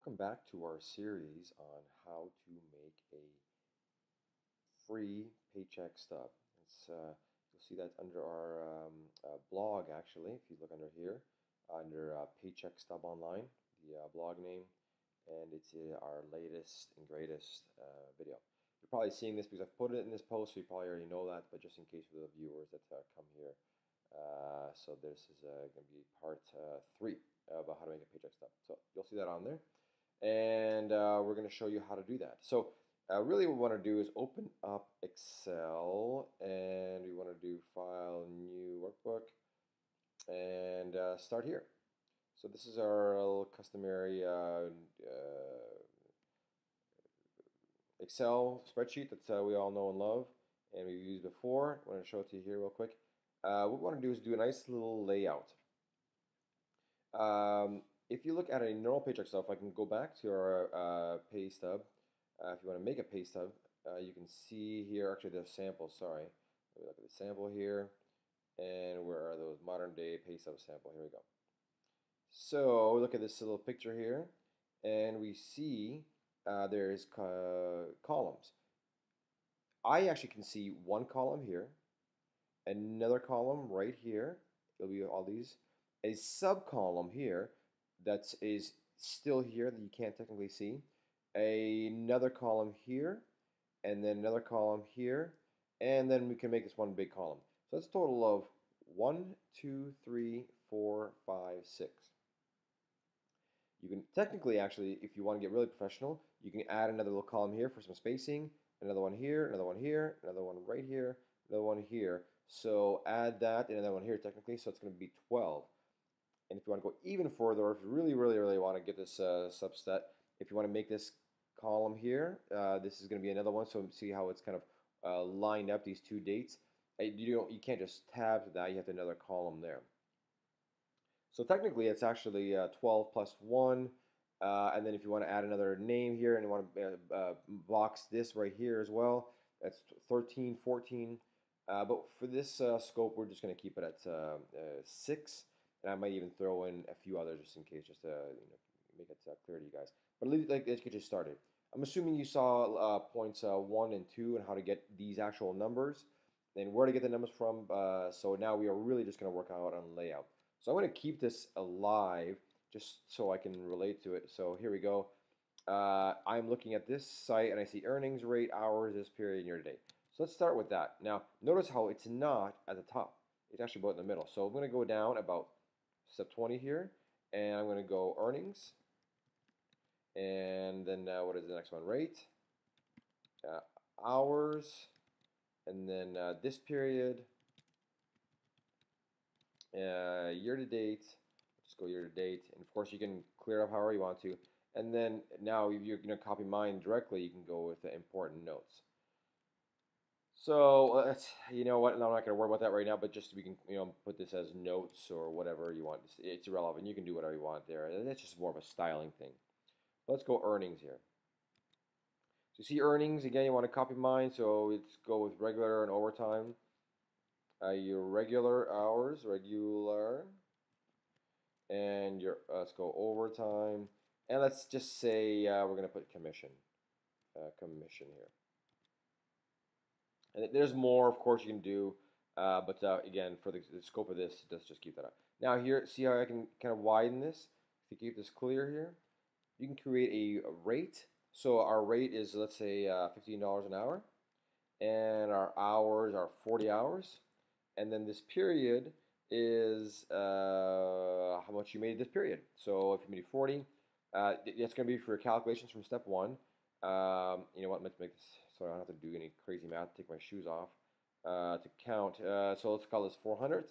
Welcome back to our series on how to make a free paycheck stub. You'll see that's under our blog actually. If you look under here, under Paycheck Stub Online, the blog name, and it's our latest and greatest video. You're probably seeing this because I've put it in this post, so you probably already know that. But just in case for the viewers that come here, so this is going to be part 3 about how to make a paycheck stub. So you'll see that on there. And we're going to show you how to do that. So really what we want to do is open up Excel, and we want to do File, New Workbook, and start here. So this is our little customary Excel spreadsheet that we all know and love, and we've used before. I want to show it to you here real quick. What we want to do is do a nice little layout. If you look at a normal paycheck stub, I can go back to our pay stub. If you want to make a pay stub, you can see here, actually the sample, sorry. Let me look at the sample here. And where are those modern day pay stub sample? Here we go. So look at this little picture here, and we see there's columns. I actually can see one column here, another column right here. It'll be all these. A sub-column here that is still here that you can't technically see, another column here, and then another column here, and then we can make this one big column. So that's a total of 1, 2, 3, 4, 5, 6. You can technically, actually, if you want to get really professional, you can add another little column here for some spacing, another one here, another one here, another one right here, another one here. So add that and another one here technically, so it's going to be 12. And if you want to go even further, if you really want to get this subset, if you want to make this column here, this is going to be another one. So see how it's kind of lined up, these two dates. You can't just tab to that. You have to another column there. So technically, it's actually 12 plus 1. And then if you want to add another name here and you want to box this right here as well, that's 13, 14. But for this scope, we're just going to keep it at 6. And I might even throw in a few others just in case, just to make it clear to you guys. But let's get you started. I'm assuming you saw points 1 and 2 and how to get these actual numbers and where to get the numbers from. So now we are really just going to work out on layout. So I'm going to keep this alive just so I can relate to it. So here we go. I'm looking at this site and I see earnings, rate, hours, this period, and year to date. So let's start with that. Now notice how it's not at the top. It's actually about in the middle. So I'm going to go down about step 20 here, and I'm going to go earnings, and then what is the next one? Rate, hours, and then this period, year to date. Just go year to date, and of course you can clear up however you want to. And then now if you're going to copy mine directly, you can go with the important notes. So you know what, and I'm not going to worry about that right now, but just we can put this as notes or whatever you want. It's irrelevant. You can do whatever you want there. That's just more of a styling thing. But let's go earnings here. So you see earnings, again, you want to copy mine, so let's go with regular and overtime. Your regular hours, regular, and your let's go overtime, and let's just say we're going to put commission, commission here. And there's more, of course, you can do, but again, for the scope of this, let's just keep that up. Now here, see how I can kind of widen this to keep this clear here? You can create a rate. So our rate is, let's say, $15 an hour, and our hours are 40 hours, and then this period is how much you made this period. So if you made 40, that's going to be for your calculations from step 1. You know what, let's make this so I don't have to do any crazy math, take my shoes off to count. So let's call this 400.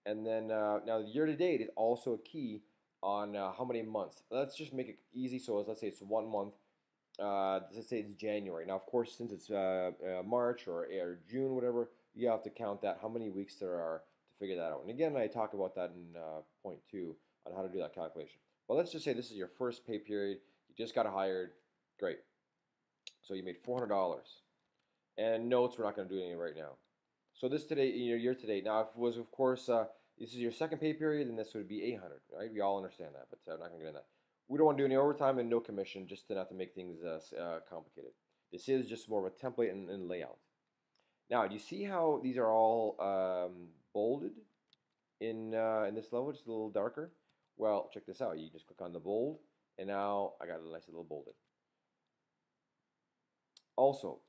And then now the year to date is also a key on how many months. Let's just make it easy. So let's say it's 1 month. Let's say it's January. Now, of course, since it's March or June, whatever, you have to count that, how many weeks there are to figure that out. And again, I talk about that in point 2 on how to do that calculation. Well, let's just say this is your first pay period. You just got hired. Great. So you made $400. And notes, we're not going to do any right now. So this today, in your year to date. Now, if it was, of course, this is your second pay period, then this would be 800, right? We all understand that, but I'm not going to get into that. We don't want to do any overtime and no commission, just to not to make things complicated. This is just more of a template and layout. Now, do you see how these are all bolded in this level, just a little darker? Well, check this out. You just click on the bold, and now I got a nice little bolded. Also,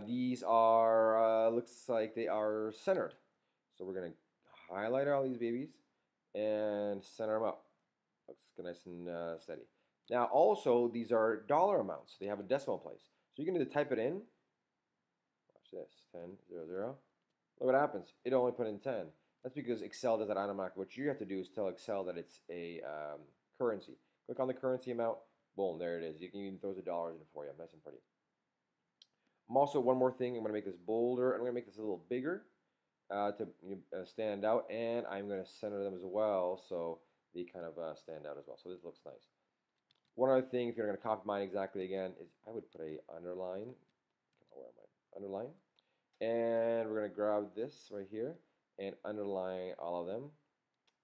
these are, looks like they are centered. So we're going to highlight all these babies and center them up. Looks nice and steady. Now, also, these are dollar amounts. They have a decimal place. So you're going to type it in. Watch this, 10, 0, 0. Look what happens. It only put in 10. That's because Excel does that automatically. What you have to do is tell Excel that it's a currency. Click on the currency amount. Boom, there it is. You can even throw the dollars in for you. Nice and pretty. Also, one more thing. I'm going to make this bolder. I'm going to make this a little bigger to stand out. And I'm going to center them as well so they kind of stand out as well. So this looks nice. One other thing, if you're going to copy mine exactly again, is I would put a underline. Where am I? Underline. And we're going to grab this right here and underline all of them.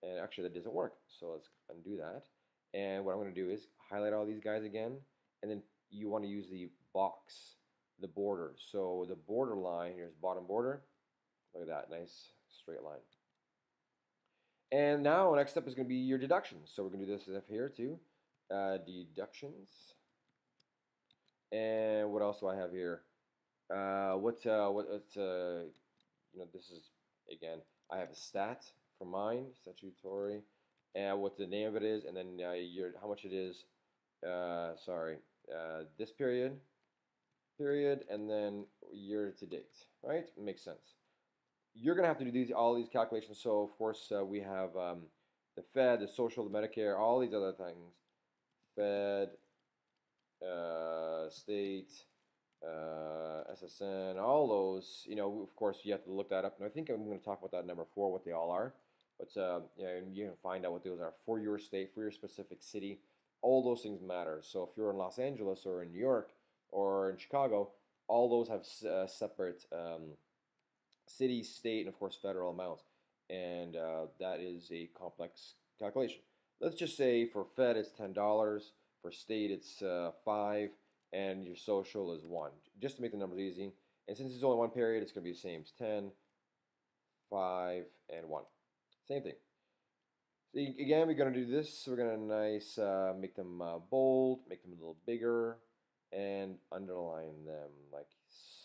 And actually, that doesn't work. So let's undo that. And what I'm going to do is highlight all these guys again. And then you want to use the box, the border. So the border line, here's bottom border. Look at that, nice straight line. And now next up is going to be your deductions. So we're going to do this stuff here too. Deductions. And what else do I have here? This is, again, I have a stat for mine, statutory, and what the name of it is, and then how much it is, this period, and then year to date, right? It makes sense. You're going to have to do all these calculations, so of course we have the Fed, the social, the Medicare, all these other things, Fed, state, SSN, all those, of course you have to look that up. And I think I'm going to talk about that number 4, what they all are. But you can find out what those are for your state, for your specific city. All those things matter. So if you're in Los Angeles or in New York or in Chicago, all those have separate city, state, and of course federal amounts. And that is a complex calculation. Let's just say for Fed it's $10, for state it's 5, and your social is 1, just to make the numbers easy. And since it's only one period, it's going to be the same. It's 10, 5, and 1. Same thing. So again, we're going to do this. We're going to make them bold, make them a little bigger, and underline them like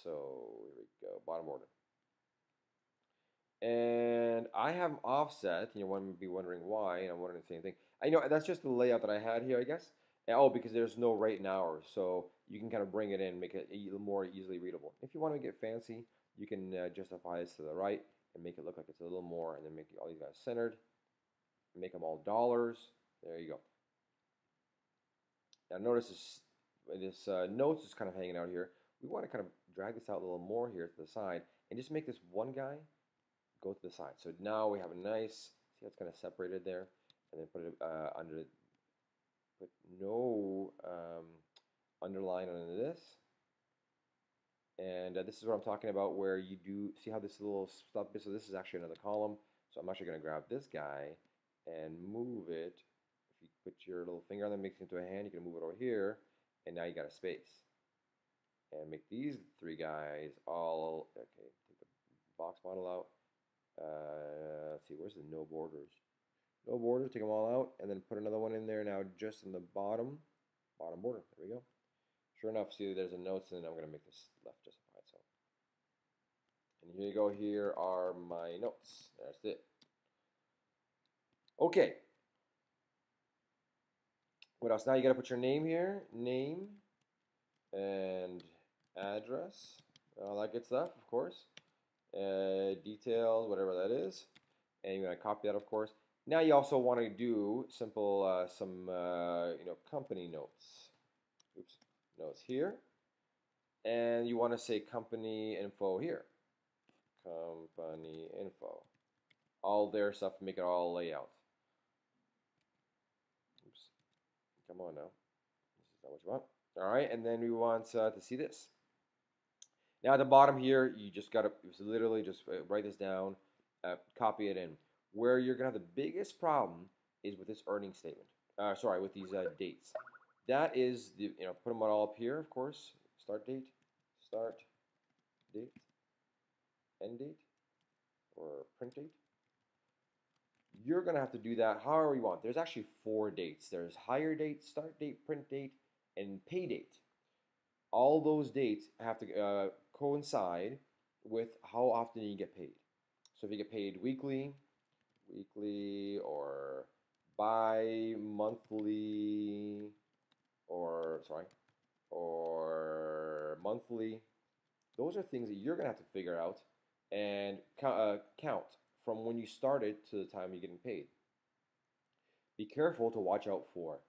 so. Here we go, bottom order. And I have them offset. You might be wondering why, and I'm wondering the same thing. I know that's just the layout that I had here, I guess. Oh, because there's no right and hours, so you can kind of bring it in, make it more easily readable. If you want to get fancy, you can justify this to the right and make it look like it's a little more, and then make all these guys centered. Make them all dollars. There you go. Now notice this notes is kind of hanging out here. We want to kind of drag this out a little more here to the side, and just make this one guy go to the side. So now we have a nice, see how it's kind of separated there, and then put it under. Put no underline under this. And this is what I'm talking about, where you do see how this little stuff is. So this is actually another column. So I'm actually going to grab this guy and move it. If you put your little finger on it, makes it into a hand, you can move it over here, and now you got a space. And make these 3 guys all, okay, take the box model out. Let's see, where's the no borders? No borders, take them all out, and then put another one in there now just in the bottom border. There we go. Sure enough, see there's a notes, and I'm going to make this left justified. So, and here you go. Here are my notes. That's it. Okay. What else? Now you got to put your name here, name, and address, all that good stuff, of course. Details, whatever that is, and you're going to copy that, of course. Now you also want to do simple some company notes. Oops, notes here, and you want to say company info here. Company info, all their stuff. Make it all layout. Oops, come on now. This is not what you want. All right, and then we want to see this. Now at the bottom here, you just got to literally just write this down, copy it in. Where you're going to have the biggest problem is with this earning statement. Sorry, with these dates. That is the, put them all up here, of course. Start date, end date, or print date. You're going to have to do that however you want. There's actually 4 dates. There's hire date, start date, print date, and pay date. All those dates have to coincide with how often you get paid. So if you get paid weekly, or bi-monthly, or monthly, those are things that you're going to have to figure out and count from when you started to the time you're getting paid. Be careful to watch out for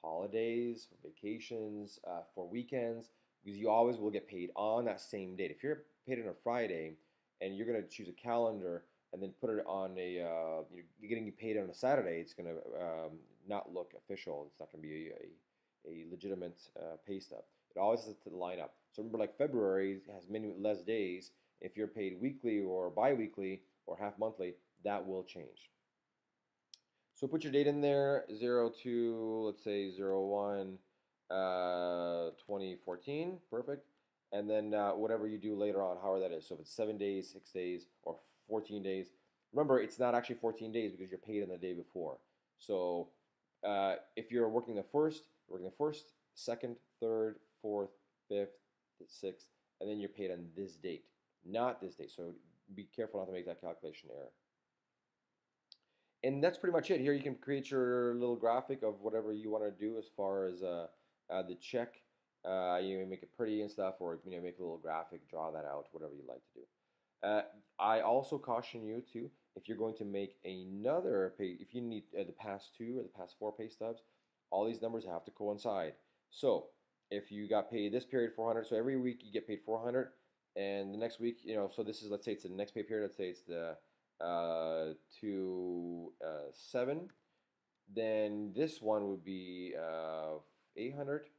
holidays, for vacations, for weekends, because you always will get paid on that same date. If you're paid on a Friday and you're going to choose a calendar and then put it on you're getting paid on a Saturday, it's going to not look official. It's not going to be a legitimate pay stub. It always has to line up. So remember, like February has many less days. If you're paid weekly or bi-weekly or half monthly, that will change. So put your date in there, 02, let's say 01, 2014, perfect. And then whatever you do later on, however that is. So if it's 7 days, 6 days, or 14 days, remember it's not actually 14 days because you're paid on the day before. So if you're working the first, second, third, fourth, fifth, sixth, and then you're paid on this date, not this date. So be careful not to make that calculation error. And that's pretty much it. Here you can create your little graphic of whatever you want to do as far as the check. You make it pretty and stuff, or make a little graphic, draw that out, whatever you like to do. I also caution you too, if you're going to make another pay, if you need the past 2 or the past 4 pay stubs, all these numbers have to coincide. So if you got paid this period 400, so every week you get paid 400, and the next week, so this is, let's say it's the next pay period, let's say it's the 7, then this one would be 800,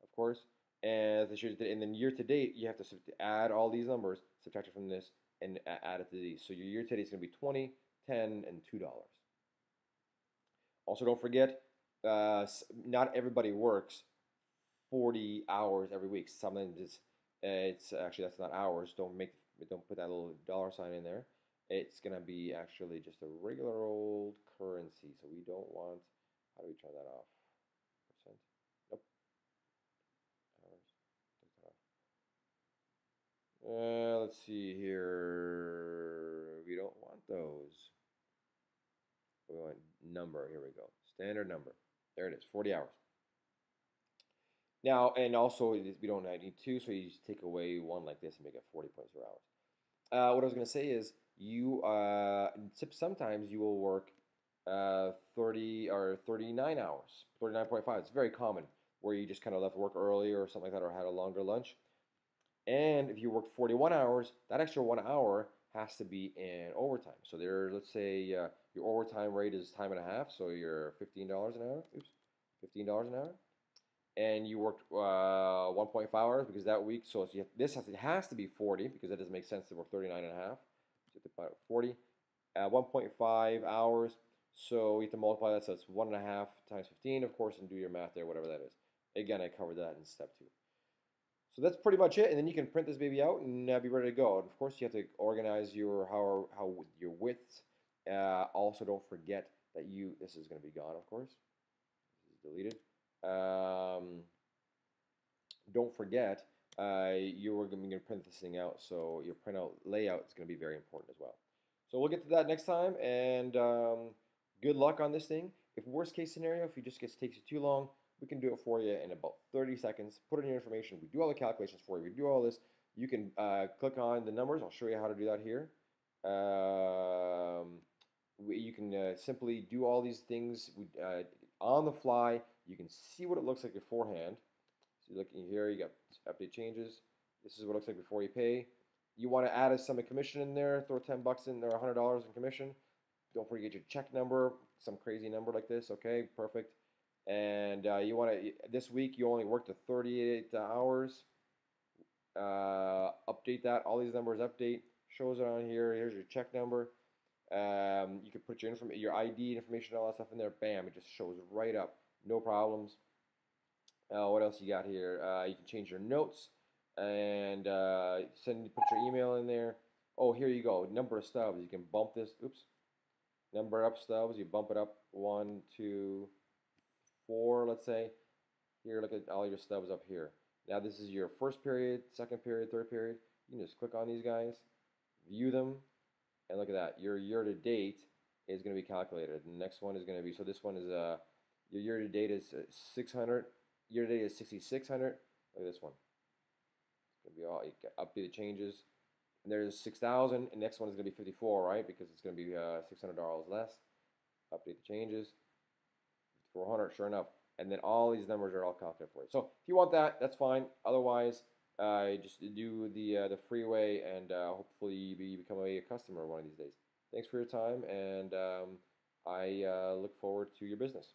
of course, and then year to date you have to add all these numbers, subtract it from this, and add it to these. So your year to date is going to be 20, 10, and $2. Also, don't forget, not everybody works 40 hours every week. Sometimes it's actually, that's not hours. Don't put that little dollar sign in there. It's going to be actually just a regular old currency. So we don't want, how do we turn that off? Percent? Nope. Hours. Take that off. Let's see here. We don't want those. We want number. Here we go. Standard number. There it is. 40 hours. Now, and also we don't need 2, so you just take away 1 like this and make it 40.0 hours. What I was going to say is, you sometimes you will work 30 or 39 hours, 39.5. It's very common where you just kind of left work early or something like that, or had a longer lunch. And if you worked 41 hours, that extra 1 hour has to be in overtime. So there, let's say your overtime rate is time and a half, so you're $15 an hour. Oops, $15 an hour. And you worked 1.5 hours because that week, so it has to be 40 because that doesn't make sense to work 39 and a half. So you have to 40, 1.5 hours. So you have to multiply that, so it's 1.5 times 15, of course, and do your math there, whatever that is. Again, I covered that in step 2. So that's pretty much it, and then you can print this baby out and be ready to go. And of course, you have to organize your your width. Also, don't forget that this is going to be gone, of course. This is deleted. Don't forget, you're going to print this thing out, so your printout layout is going to be very important as well. So we'll get to that next time, and good luck on this thing. If worst case scenario, if it just takes you too long, we can do it for you in about 30 seconds. Put in your information. We do all the calculations for you. We do all this. You can click on the numbers. I'll show you how to do that here. You can simply do all these things on the fly. You can see what it looks like beforehand. So looking here, you got update changes. This is what it looks like before you pay. You want to add some commission in there, throw 10 bucks in there, $100 in commission. Don't forget your check number, some crazy number like this. Okay, perfect. And you want to, this week you only worked 38 hours. Update that. All these numbers update. Shows it on here. Here's your check number. You can put your ID information, all that stuff in there. Bam, it just shows right up, no problems. What else you got here? You can change your notes and put your email in there. Oh, here you go. Number of stubs. You can bump this. Oops. Number up stubs. You bump it up 1, 2, 4. Let's say. Here, look at all your stubs up here. Now this is your first period, second period, third period. You can just click on these guys, view them, and look at that. Your year to date is going to be calculated. The next one is going to be, so this one is your year to date is 600. Year to date is 6,600. Look at this one. It's going to be all, you can update the changes. And there's 6,000, and next one is going to be 54, right? Because it's going to be $600 less. Update the changes. 400, sure enough. And then all these numbers are all calculated for you. So if you want that, that's fine. Otherwise, just do the free way, and hopefully you become a customer one of these days. Thanks for your time, and I look forward to your business.